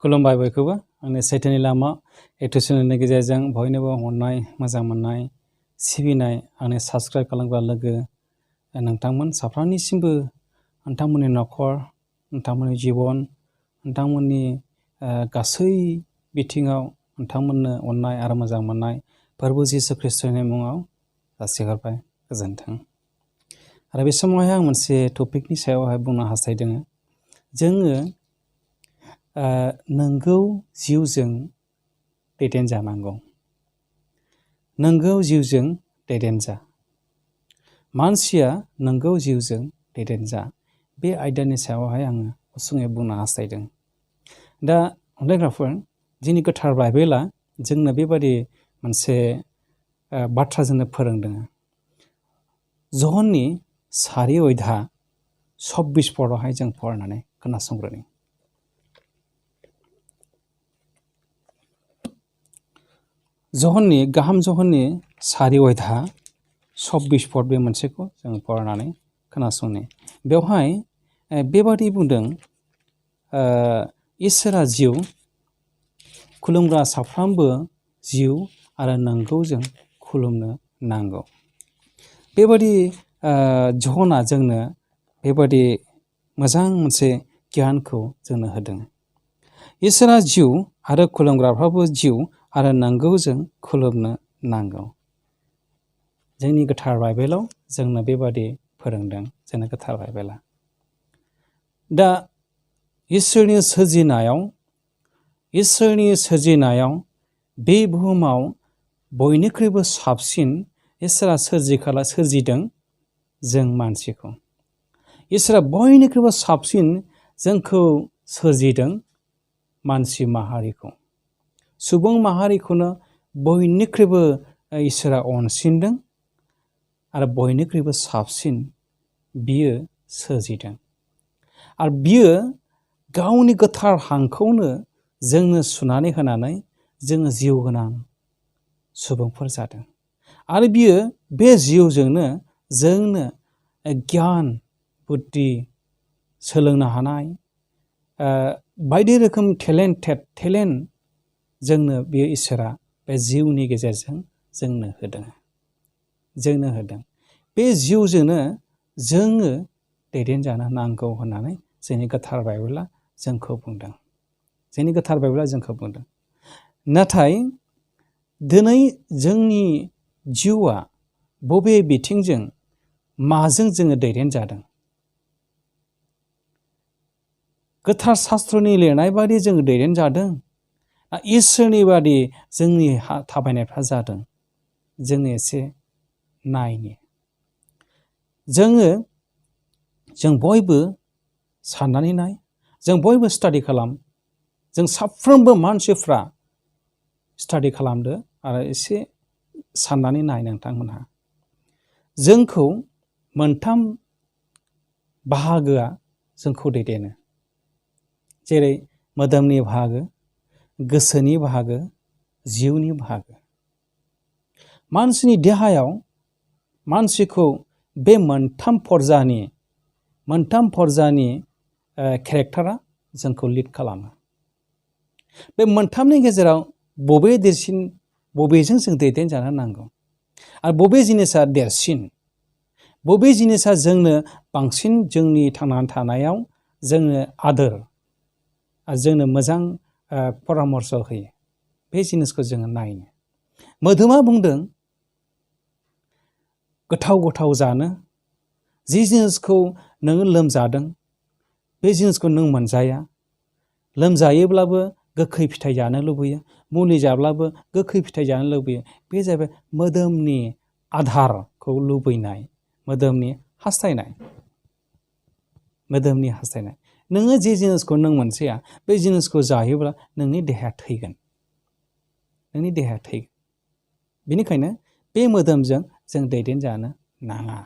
खुलुमबाय बयखौबो आंनि सैथोनि लामा इउटुब चेनेलनि गेजेरजों बयनोबो अननाय मोजां मोननाय सिबिनाय आंनि साबस्क्राइब खालामग्रा लोगो नोंथांमोन साफ्रोमनिसिमबो नोंथांमोननि न'खर नोंथांमोननि जिबन नोंथांमोननि गासै बिथिङाव नोंथांमोननो अननाय आरो मोजां मोननाय फोरबो जिसु ख्रिस्ट'नि मुङाव जासिहरबाय गोजोन्थों। आरो बे समावहाय आं मोनसे टपिकनि सायावहाय बुंनो हास्थायदों। जोङो नंगौ जिउजों दैदेनजानांगौ। नंगौ जिउजों दैदेनजा। मानसिया नंगौ जिउजों दैदेनजा। बे आयदानि सायावहाय आङो गुसुङै बुंनो हास्थायदों। दा अनलायग्राफोर, जोंनि गोथार बाइबेला जोंनो बेबादि मोनसे बाथ्रा जोंनो फोरोंदों। जहननि 4 अध्याय 26 पदआवहाय जों फरायनानै खोनासंग्रोनि। गाहाम जहननि 4 अध्याय 26 पद बे मोनसेखौ जों फरायनानै खोनासंनि। बेवहाय बेबादि बुंदों, इसोरा जिउ, खुलुमग्रा साफ्रोमबो जिउ आरो नंगौजों खुलुमनो नांगौ। बेबादि जहना जोंनो बेबादि मोजां मोनसे गियानखौ जोंनो होदों। इसोरा जिउ आरो खुलुमग्राफ्राबो जिउ आरो नंगौजों खुलुमनो नांगौ। जोंनि गोथार बाइबेलाव जोंनो बेबादि फोरोंदों, जोंनि गोथार बाइबेला। दा इसोरनि सोरजिनायाव बे बुहुमाव बयनिख्रुइबो साबसिन इसोरा सोरजिदों जों मानसिखौ। इसोरा बयनिख्रुइबो साबसिन जोंखौ सोरजिदों मानसि माहारिखौ। सुबुं माहारिखौनो बयनिख्रुइबो इसोरा अनसिनदों आरो बयनिख्रुइबो साबसिन बियो सोरजिदों। आरो बियो गावनि गोथार हांखौनो जोंनो सुनानै होनानै जोङो जिउ गोनां सुबुंफोर जादों। आरो बियो बे जिउजोंनो जोंनो गियान बुद्धि सोलोंनो हानाय बायदि रोखोम टेलेन्ट जोंनो बे इसोरा बे जिउनि गेजेरजों जोंनो होदों। बे जिउजोंनो जोङो दैदेनजानो नांगौ होननानै जोंनि गोथार बाइबेला जोंखौ बुंदों। नाथाय दिनै जोंनि जिउआ बबे बिथिंजों माजों जोङो दैदेनजादों? गोथार शास्त्रनि लिरनाय बादि जोङो दैदेनजादों, इसोरनि बादि जोंनि थाबायनायफ्रा जादों? जोङो एसे नायनि। जों बयबो साननानै नाय, जों बयबो स्टाडि खालाम, जों साफ्रोमबो मानसिफ्रा स्टाडि खालामदो आरो एसे साननानै नाय नोंथांमोनहा। जोंखौ मोनथाम बाहागोआ जोंखौ दैदेनो। जेरै मोदोमनि बाहागो, गोसोनि बाहागो, जिउनि बाहागो। मानसिनि देहायाव मानसिखौ बे मोनथाम फरजानि केरेक्टारा जोंखौ लिड खालामो। बे मोनथामनि गेजेराव बबे देरसिन, बबेजों जों दैदेनजानो नांगौ आरो बबे जिनिसा देरसिन, बबे जिनिसा जोंनो बांसिन जोंनि थांनानै थानायाव जोंनो आदोर आरो जोंनो मोजां परामर्स होयो, बे जिनिसखौ जोङो नायनो। मोदोमा बुंदों गोथाव जानो। जि जिनिसखौ नोङो लोमजादों बे जिनिसखौ नों मोनजाया। लोमजायोब्लाबो गोखै फिथाइ जानो लुबैयो, मुलि जाब्लाबो गोखै फिथाइ जानो लुबैयो। बे जाहैबाय मोदोमनि आधारखौ लुबैनाय, मोदोमनि हास्थायनाय। नोङो जे जिनिसखौ नों मोनजाया, बे जिनिसखौ जायोब्ला नोंनि देहाया थैगोन। बेनिखायनो बे मोदोमजों जों दैदेनजानो नाङा।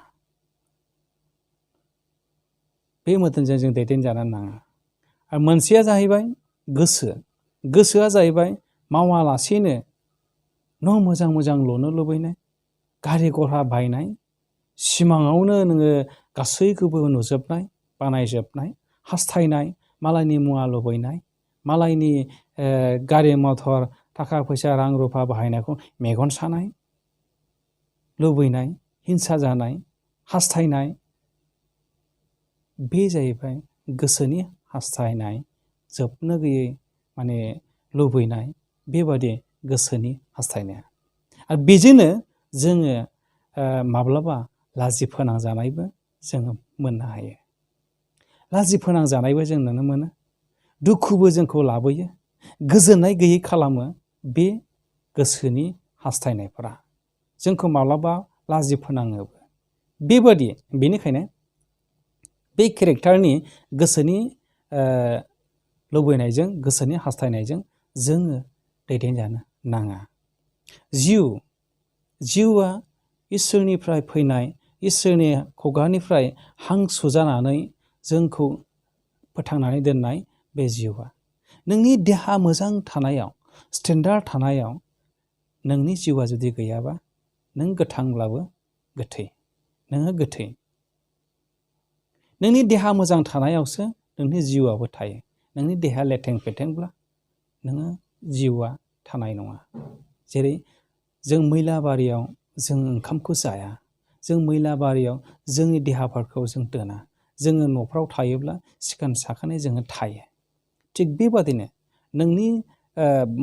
आरो मोनसेया जाहैबाय गोसोआ जाहैबाय मावालासेनो न' मोजां लुनो लुबैनाय, गारि घरा बायनाय, सिमाङावनो नोङो गासैखौबो नुजोबनाय, बानायजोबनाय, हास्थायनाय, मालायनि मुवा लुबैनाय, मालायनि गारि मथर थाखा फैसा रां रुफा बाहायनायखौ मेगन सानाय, लुबैनाय, हिंसा जानाय, हास्थायनाय, बे जाहैबाय गोसोनि हास्थायनाय, जोबनो गैयै माने लुबैनाय, बेबादि गोसोनि हास्थायनाया। आरो बेजोंनो जोङो माब्लाबा लाजि फोनांजानायबो जोङो मोननो हायो। लाजि फोनांजानायबो जों नुनो मोनो, दुखुबो जोंखौ लाबोयो, गोजोननाय गैयै खालामो बे गोसोनि हास्थायनायफोरा जोंखौ माब्लाबा लाजि फोनाङोबो। बेबादि बेनिखायनो बे केरेक्टारनि गोसोनि लुबैनायजों, गोसोनि हास्थायनायजों जोङो दैदेनजानो नाङा। जिउआ इसोरनिफ्राय फैनाय, इसोरनि खुगानिफ्राय हां सुजानानै जोंखौ फोथांनानै दोननाय बे जिउआ। नोंनि देहा मोजां थानायाव, स्टेन्डार्ड थानायाव नोंनि जिउआ जुदि गैयाबा नों गोथांब्लाबो गोथै, नोङो गोथै। नोंनि देहा मोजां थानायावसो नोंनि जिउआबो थायो। नोंनि देहा लेथें फेथेंब्ला नोङो जिउआ थानाय नङा। जेरै जों मैला बारियाव जों ओंखामखौ जाया, जों मैला बारियाव जोंनि देहाफोरखौ जों दोना, जोङो न'फ्राव थायोब्ला सिखोन साखोनै जोङो थायो। थिग बेबादिनो नोंनि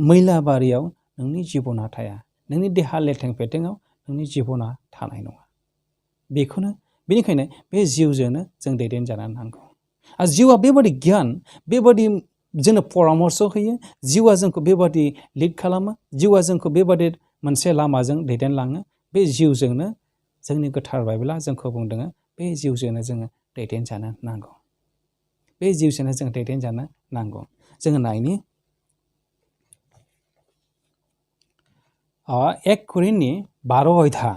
मैला बारियाव नोंनि जिबना थाया, नोंनि देहा लेथें फेथेङाव नोंनि जिबना थानाय नङा। बेनिखायनो बे जिउजोंनो जों दैदेनजानो नांगौ। आरो जिउआ बेबादि गियान, बेबादि जोंनो परामर्श होयो, जिउआ जोंखौ बेबादि लिड खालामो, जिउआ जोंखौ बेबादि मोनसे लामाजों दैदेनलाङो। बे जिउजोंनो जोंनि गोथार बाइबेला जोंखौ बुंदों, बे जिउजोंनो जोङो दैदेनजानो नांगौ। बे जिउजोंनो जों दैदेनजानो नांगौ। जोङो नायनि 1 करिन्थनि 12 अध्याय,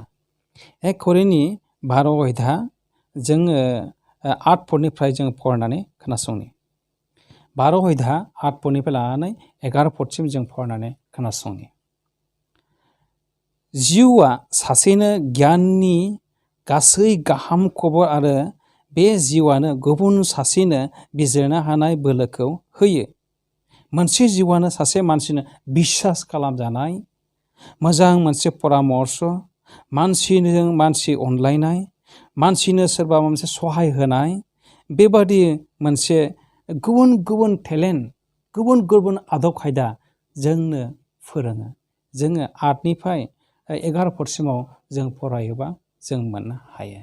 1 करिन्थनि 12 अध्याय जोङो 8 पदनिफ्राय जों फरायनानै खोनासंनि। 12 अध्याय 8 पदनिफ्राय लानानै 11 पदसिम जों फरायनानै खोनासंनि। जिउआ सासेनो गियाननि गासै गाहाम खबर आरो बे जिउआनो गुबुन सासेनो बिजिरनो हानाय बोलोखौ होयो। मोनसे जिउआनो सासे मानसिनो बिसास खालामजानाय मोजां मोनसे परामर्श, मानसिजों मानसि अनलायनाय, मानसिनो सोरबा मोनसे सहाय होनाय, बेबादि मोनसे गुबुन गुबुन टेलेन्ट, गुबुन गुबुन आदब खायदा जोंनो फोरोङो। जोङो 8निफ्राय 11 पदसिमाव जों फरायोबा जों मोननो हायो।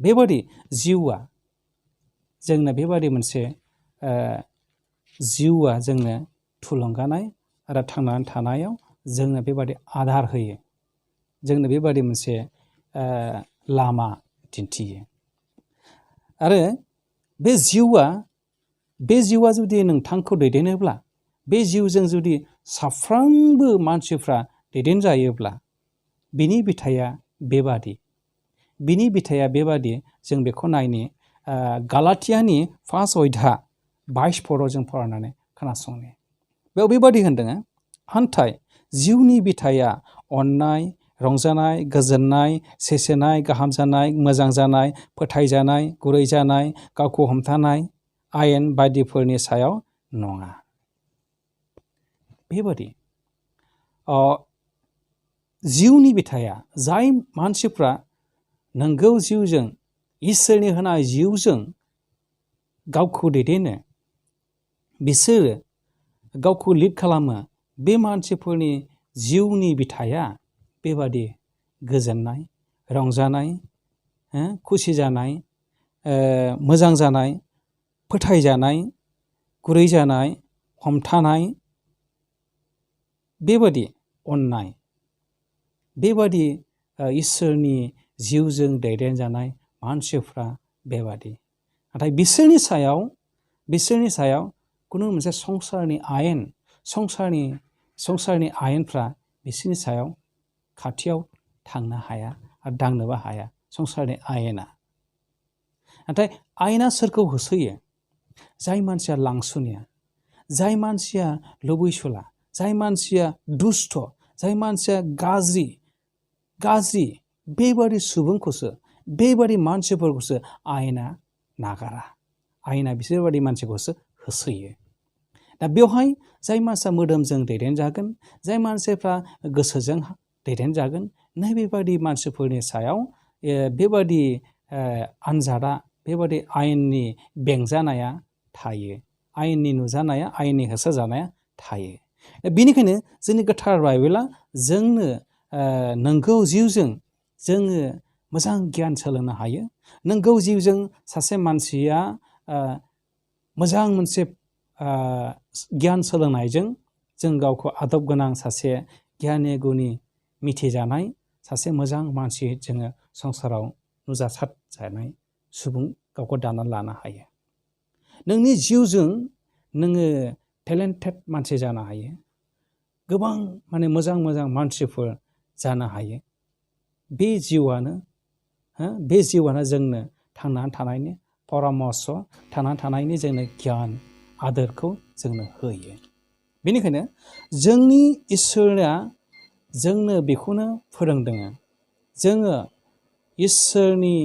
बेबादि जिउआ जोंनो बेबादि मोनसे जिउआ जोंनो थुलुंगानाय आरो थांनानै थानायाव जोंनो बेबादि आधार होयो, जोंनो बेबादि मोनसे लामा दिन्थियो। आरो बे जिउआ जुदि नोंथांखौ दैदेनोब्ला, बे जिउजों जुदि साफ्रोमबो मानसिफ्रा दैदेनजायोब्ला, बिनि बिथाया बेबादि जों बेखौ नायनि गालातियानि 5 अध्याय 22 पदआव जों फरायनानै खोनासंनि। बेयाव बेबादि होनदों, नाथाय जिउनि बिथाया अननाय, रंजानाय, गोजोननाय, सेसेनाय, गाहाम जानाय, मोजां जानाय, फोथायजानाय, गुरै जानाय, गावखौ हमथानाय, आयेन बायदिफोरनि सायाव नङा। बेबादि जिउनि बिथाया, जाय मानसिफ्रा नंगौ जिउजों, इसोरनि होनाय जिउजों गावखौ दैदेनो, बिसोरो गावखौ लिड खालामो, बे मानसिफोरनि जिउनि बिथाया बेबादि गोजोननाय, रंजानाय, खुसि जानाय, मोजां जानाय, फोथायजानाय, गुरै जानाय, हमथानाय, बेबादि अननाय, बेबादि इसोरनि जिउजों दैदेनजानाय मानसिफ्रा बेबादि। नाथाय बिसोरनि सायाव खुनु मोनसे संसारनि आयेनफ्रा बिसोरनि सायाव खाथियाव थांनो हाया आरो दांनोबो हाया, संसारनि आयेना। नाथाय आयेना सोरखौ होसोयो? जाय मानसिया लांसुनिया, जाय मानसिया लुबैसुला, जाय मानसिया दुस्थ, जाय मानसिया गाज्रि, बेबादि सुबुंखौसो, बेबादि मानसिफोरखौसो आयेना नागारा। आयेना बिसोरबादि मानसिखौसो होसोयो। दा बेवहाय जाय मानसिया मोदोमजों दैदेनजागोन, जाय मानसिफ्रा गोसोजों दैदेनजागोन, नैबेबादि मानसिफोरनि सायाव बेबादि आनजादा, बेबादि आयेननि बेंजानाया थायो। आयेननि नुजानाया, आयेननि होसोजानाया थायो। बेनिखायनो जोंनि गोथार बाइबेला जोंनो नंगौ जिउजों जोङो मोजां गियान सोलोंनो हायो। नंगौ जिउजों सासे मानसिया मोजां मोनसे गियान सोलोंनायजों जों गावखौ आदब गोनां सासे गियानि गुनि मिथिजानाय सासे मोजां मानसि जोङो संसाराव नुजासार जानाय सुबुं गावखौ दानानै लानो हायो। नोंनि जिउजों नोङो टेलेन्टेड मानसि जानो हायो। गोबां माने मोजां मोजां मानसिफोर जानो हायो। बे जिउआनो जोंनो थांनानै थानायनि परामर्श, थांनानै थानायनि जोंनो गियान आदोरखौ जोंनो होयो। बेनिखायनो जोंनि इसोरा जोंनो बेखौनो फोरोंदों, जोङो इसोरनि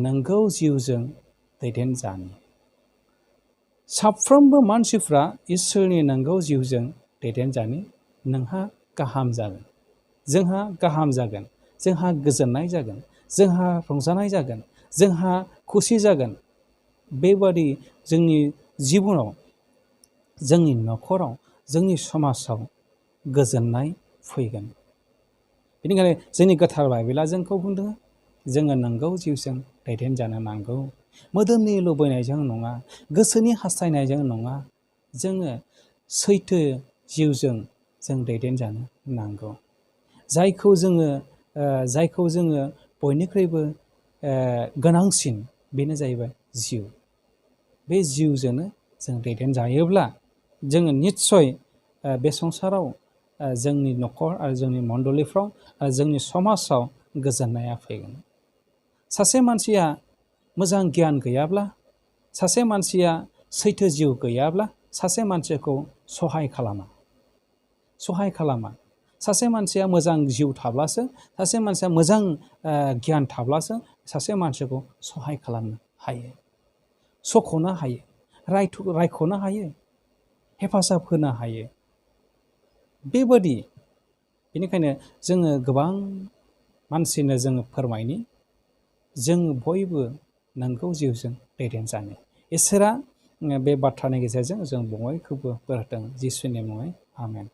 नंगौ जिउजों दैदेनजानो। साफ्रोमबो मानसिफ्रा इसोरनि नंगौ जिउजों दैदेनजानो नोंहा गाहाम जागोन, जोंहा गाहाम जागोन, जोंहा गोजोननाय जागोन, जोंहा रंजानाय जागोन, जोंहा खुसि जागोन। बेबादि जोंनि जिबनाव, जोंनि न'खराव, जोंनि समाजाव गोजोननाय फैगोन। बेनिखायनो जोंनि गोथार बाइबेला जोंखौ बुंदों, जोङो नंगौ जिउजों दैदेनजानो नांगौ। मोदोमनि लुबैनायजों नङा, गोसोनि हास्थायनायजों नङा, जोङो सैथो जिउजों जों दैदेनजानो नांगौ। जायखौ जोङो बयनिख्रुइबो गोनांसिन, बेनो जाहैबाय जिउ। बे जिउजोंनो जों दैदेनजायोब्ला जोङो निस्सय बे संसाराव जोंनि न'खर आरो जोंनि मण्डलिफ्राव आरो जोंनि समाजाव गोजोननाया फैगोन। सासे मानसिया मोजां गियान गैयाब्ला, सासे मानसिया सैथो जिउ गैयाब्ला, सासे मानसिखौ सहाय खालामा। सासे मानसिया मोजां जिउ थाब्लासो, सासे मानसिया मोजां गियान थाब्लासो सासे मानसिखौ सहाय खालामनो हायो, सख'नो हायो, रायख'नो हायो, हेफाजाब होनो हायो। बेनिखायनो जोङो गोबां मानसिनो जोङो फोरमायनि, जों बयबो नंगौ जिउजों दैदेनजानो। इसोरा बे बाथ्रानि गेजेरजों जों बयखौबो बोर होथों। जिसुनि मुङै आमेन।